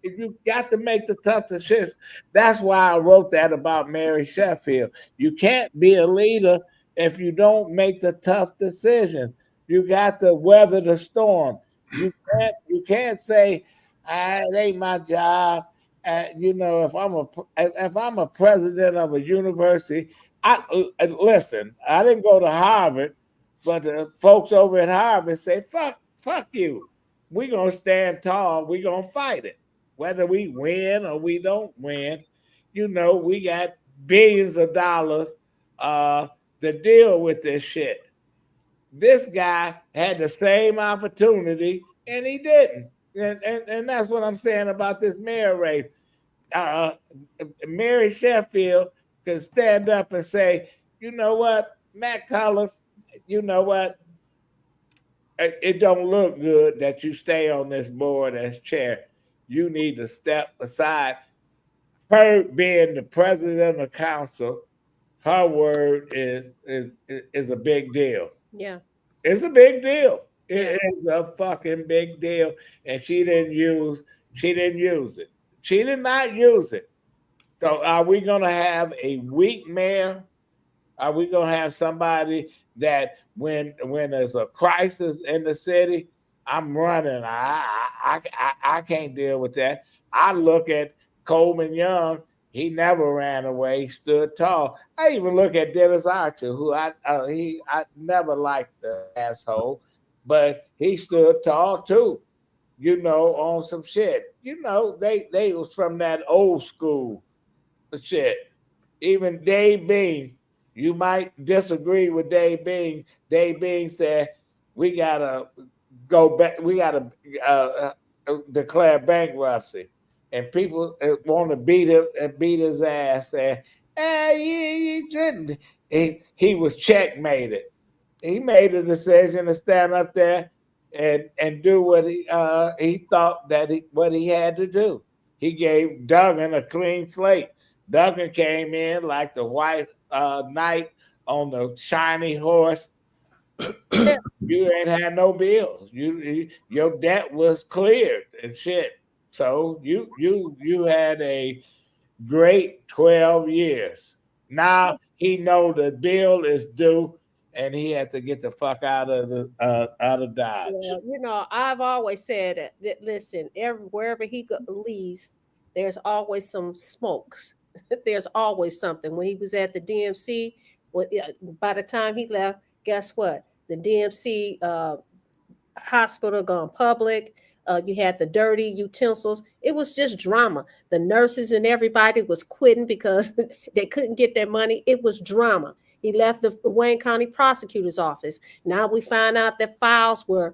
A: you got to make the tough decisions. That's why I wrote that about Mary Sheffield. You can't be a leader if you don't make the tough decisions. You got to weather the storm. You can't say, it ain't my job. If I'm a president of a university, listen. I didn't go to Harvard, but the folks over at Harvard say, fuck you. We're gonna stand tall. We're gonna fight it, whether we win or we don't win. We got billions of dollars to deal with this shit. This guy had the same opportunity and he didn't. And that's what I'm saying about this mayor race. Uh, Mary Sheffield could stand up and say, you know what, Matt Collins, you know what, it don't look good that you stay on this board as chair. You need to step aside. Her being the president of council, her word is a big deal.
D: Yeah.
A: It's a big deal. It is a fucking big deal. And she didn't use it. She did not use it. So are we gonna have a weak mayor? Are we gonna have somebody that when there's a crisis in the city, I'm running. I can't deal with that. I look at Coleman Young. He never ran away. He stood tall. I even look at Dennis Archer, who I never liked the asshole, but he stood tall too. On some shit. They was from that old school shit. Even Dave Bean, you might disagree with Dave Bean. Dave Bean said we gotta go back. We gotta declare bankruptcy, and people want to beat him and beat his ass. And he didn't. He was checkmated. He made a decision to stand up there and do what he thought what he had to do. He gave Duggan a clean slate. Duggan came in like the white knight on the shiny horse. You ain't had no bills. Your debt was cleared and shit. So you had a great 12 years. Now he know the bill is due and he had to get the fuck out of Dodge.
D: Well, I've always said that listen, wherever he leaves, there's always some smokes. There's always something. When he was at the DMC, by the time he left, guess what? The DMC hospital gone public. You had the dirty utensils. It was just drama. The nurses and everybody was quitting because they couldn't get their money. It was drama. He left the Wayne County prosecutor's office. Now we find out that files were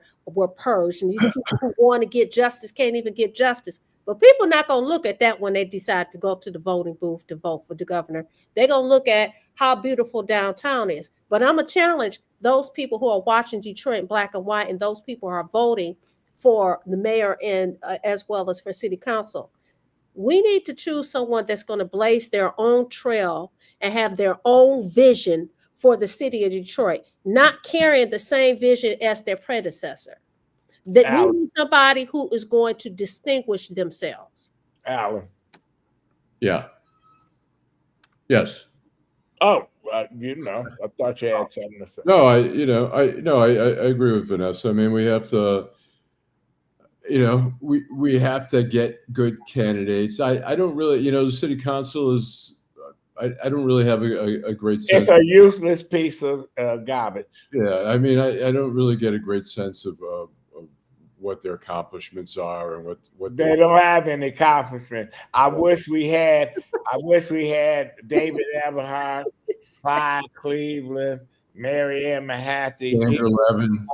D: purged, and these people who want to get justice can't even get justice. But people are not going to look at that when they decide to go to the voting booth to vote for the governor. They're going to look at how beautiful downtown is. But I'm going to challenge those people who are watching Detroit in black and white, and those people who are voting for the mayor and as well as for city council. We need to choose someone that's going to blaze their own trail and have their own vision for the city of Detroit, not carrying the same vision as their predecessor. That we need somebody who is going to distinguish themselves.
A: Allan.
B: Yeah. Yes.
A: Oh, I thought you had something to say.
B: No, I agree with Vanessa. I mean, we have to, we have to get good candidates. I don't really, the city council is, I don't really have a great sense.
A: It's a useless piece of garbage.
B: Yeah, I mean, I don't really get a great sense of what their accomplishments are and what
A: they don't have any accomplishments. I wish we had David Everhart, Clyde Cleveland, Mary Ann Mahaffey,
B: Andrew Levin,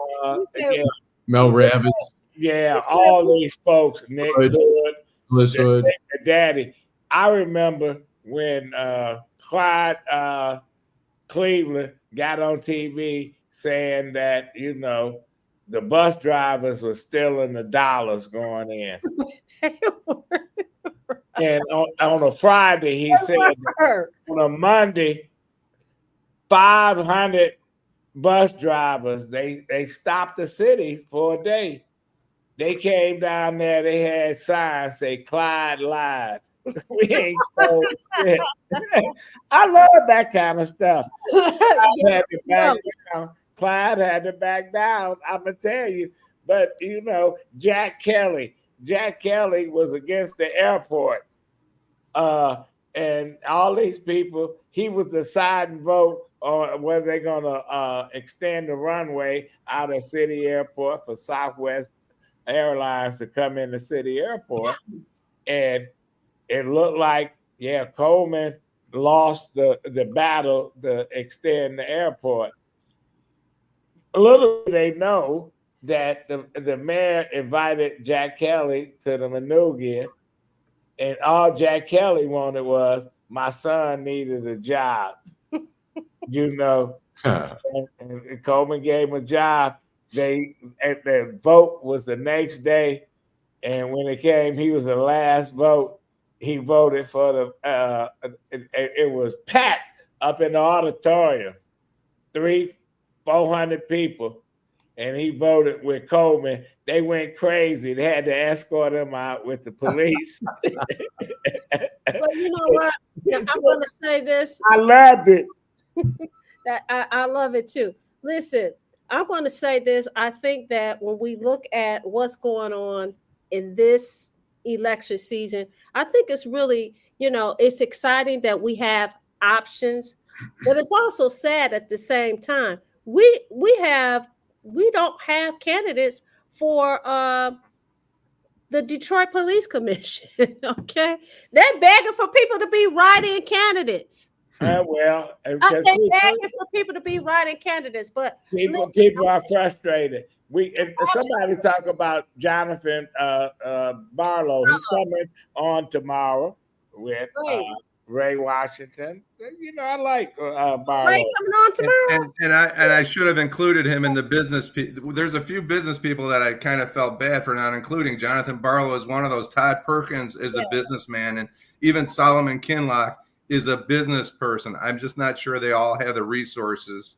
B: Mel
A: Ravitz.
B: Ravitz.
A: Yeah, all these folks, Nick Hood, Daddy. I remember when Clyde Cleveland got on TV saying that, the bus drivers were stealing the dollars going in. And on a Friday, he said on a Monday, 500 bus drivers, they stopped the city for a day. They came down there, they had signs say Clyde lied. We ain't stole shit. I love that kind of stuff. Clyde had to back down. Clyde had to back down. I'm gonna tell you. But Jack Kelly was against the airport. And all these people, he was deciding vote on whether they're gonna extend the runway out of City Airport for Southwest Airlines to come in the City Airport. And it looked like, Coleman lost the battle to extend the airport. Little they know that the mayor invited Jack Kelly to the Manugian, and all Jack Kelly wanted was, my son needed a job. And Coleman gave him a job. The vote was the next day, and when it came, he was the last vote. He voted for it was packed up in the auditorium, 300-400 people, and he voted with Coleman. They went crazy. They had to escort him out with the police.
D: Well, you know what? I'm going to say this.
A: I loved it.
D: I love it too. Listen, I'm going to say this. I think that when we look at what's going on in this election season, I think it's really, it's exciting that we have options, but it's also sad at the same time. We don't have candidates for the Detroit Police Commission. Okay, they're begging for people to be write-in candidates.
A: They're
D: begging for people to be write-in candidates, but
A: people are frustrated. Somebody talk about Jonathan Barlow. He's coming on tomorrow with Ray Washington. I like Barlow.
D: Ray coming on tomorrow.
C: And I should have included him in the business. There's a few business people that I kind of felt bad for not including. Jonathan Barlow is one of those. Todd Perkins is a businessman, and even Solomon Kinlock is a business person. I'm just not sure they all have the resources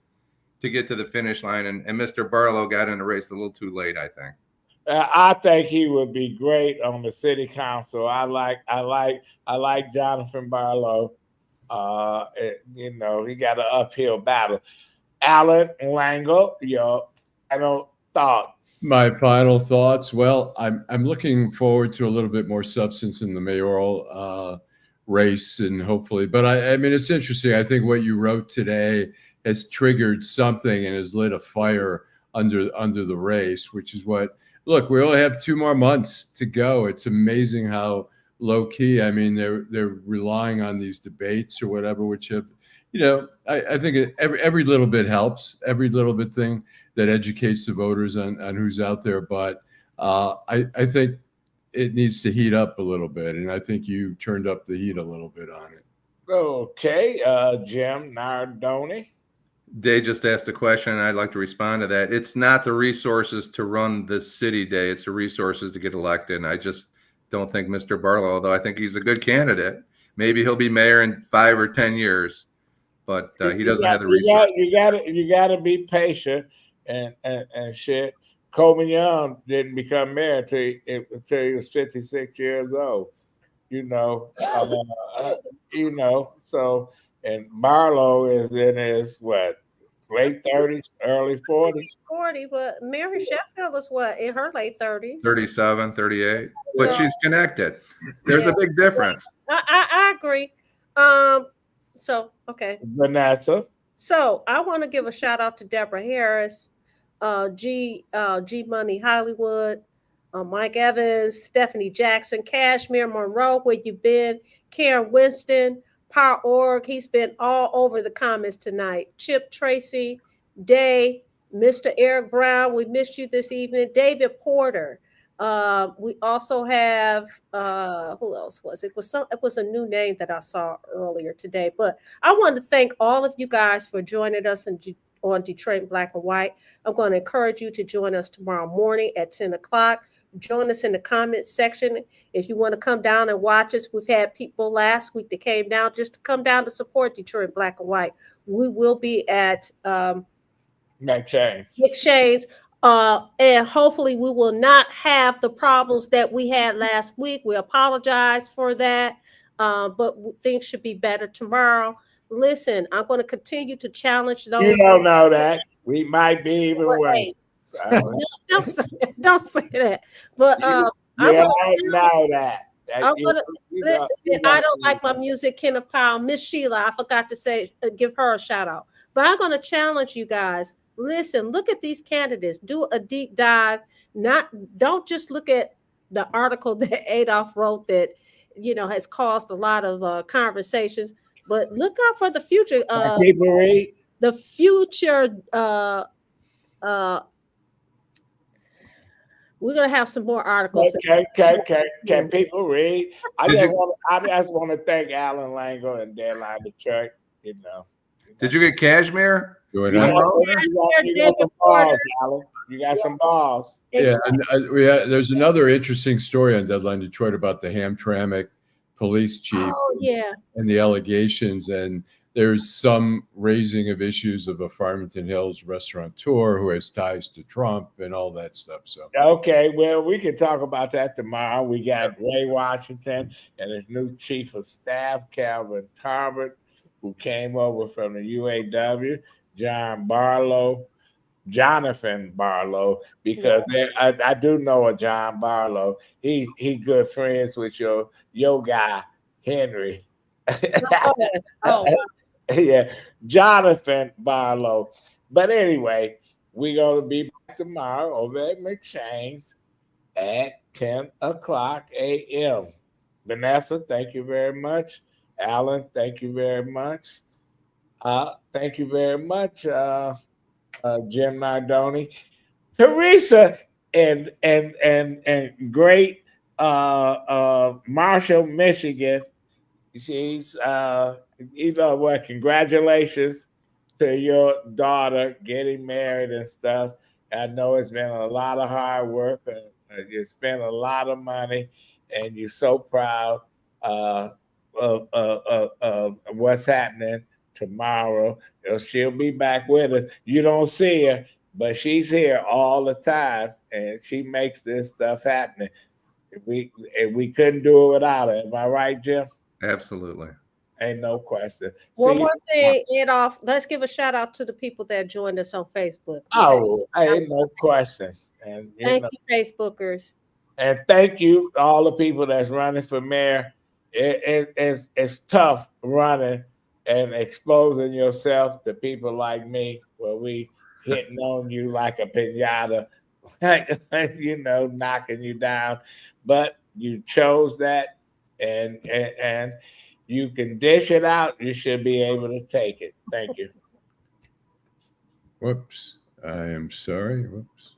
C: to get to the finish line. And Mr. Barlow got in the race a little too late, I think.
A: I think he would be great on the city council. I like Jonathan Barlow. He got an uphill battle. Allan, Lengel, final thought.
B: My final thoughts. Well, I'm looking forward to a little bit more substance in the mayoral race, and hopefully. But I mean, it's interesting. I think what you wrote today has triggered something and has lit a fire under the race, which is what. Look, we only have 2 more months to go. It's amazing how low key. I mean, they're relying on these debates or whatever, which have, I think every little bit helps. Every little bit thing that educates the voters on who's out there. But I think it needs to heat up a little bit, and I think you turned up the heat a little bit on it.
A: Okay, Jim Nardone.
C: Day just asked a question, and I'd like to respond to that. It's not the resources to run the city, Day. It's the resources to get elected. And I just don't think Mr. Barlow, although I think he's a good candidate, maybe he'll be mayor in 5 or 10 years, but he doesn't have the resources.
A: You gotta be patient and shit. Coleman Young didn't become mayor until he was 56 years old. So. And Barlow is in his late 30s, early 40s.
D: 40, but Mary Sheffield is in her late 30s.
C: 37, 38. But she's connected. There's a big difference.
D: I agree. Okay.
A: Vanessa.
D: So I want to give a shout out to Deborah Harris, G Money Hollywood, Mike Evans, Stephanie Jackson, Cashmere Monroe, where you been, Karen Winston, Power Org, he's been all over the comments tonight. Chip Tracy, Day, Mr. Eric Brown, we missed you this evening. David Porter, We also have who else was it? It was a new name that I saw earlier today. But I want to thank all of you guys for joining us on Detroit Black and White. I'm going to encourage you to join us tomorrow morning at 10 o'clock. Join us in the comments section if you want to come down and watch us. We've had people last week that came down just to come down to support Detroit Black and White. We will be at McShane's. And hopefully we will not have the problems that we had last week. We apologize for that, but things should be better tomorrow. Listen, I'm going to continue to challenge those.
A: You don't know that. We might be even worse. So.
D: Don't say that. But
A: you don't know that.
D: Listen, I don't like my music, Kenneth Powell. Miss Sheila, I forgot to say, give her a shout out. But I'm going to challenge you guys. Listen, look at these candidates. Do a deep dive. Don't just look at the article that Adolph wrote that has caused a lot of conversations. But look out for the future.
A: People read
D: the future. We're gonna have some more articles.
A: Can people read? I just want to thank Allan, Lengel, and Deadline Detroit.
C: Did you get cashmere?
A: You got some balls, Allan. You got some balls.
B: Yeah, and there's another interesting story on Deadline Detroit about the Hamtramck police chief.
D: Oh, yeah.
B: And the allegations, and there's some raising of issues of a Farmington Hills restaurateur who has ties to Trump and all that stuff. So
A: okay, well, we can talk about that tomorrow. We got Ray Washington and his new chief of staff, Calvin Tarbert, who came over from the UAW, Jonathan Barlow, because I do know a John Barlow. He good friends with your guy Henry. Yeah, Jonathan Barlow. But anyway, we're gonna be back tomorrow over at McShane's at 10 o'clock a.m. Vanessa, thank you very much. Allan, thank you very much. Thank you very much, Jim Nardone. Teresa and great Marshall, Michigan. She's congratulations to your daughter getting married and stuff. I know it's been a lot of hard work. You spent a lot of money, and you're so proud of what's happening tomorrow. She'll be back with us. You don't see her, but she's here all the time, and she makes this stuff happen. We couldn't do it without her. Am I right, Jim?
C: Absolutely.
A: Ain't no question.
D: One more thing, Adolph, let's give a shout out to the people that joined us on Facebook.
A: Ain't no question. And
D: thank you, Facebookers.
A: And thank you, all the people that's running for mayor. It's tough running and exposing yourself to people like me, where we hitting on you like a piñata, knocking you down. But you chose that, and you can dish it out. You should be able to take it. Thank you.
B: Whoops. I am sorry. Whoops.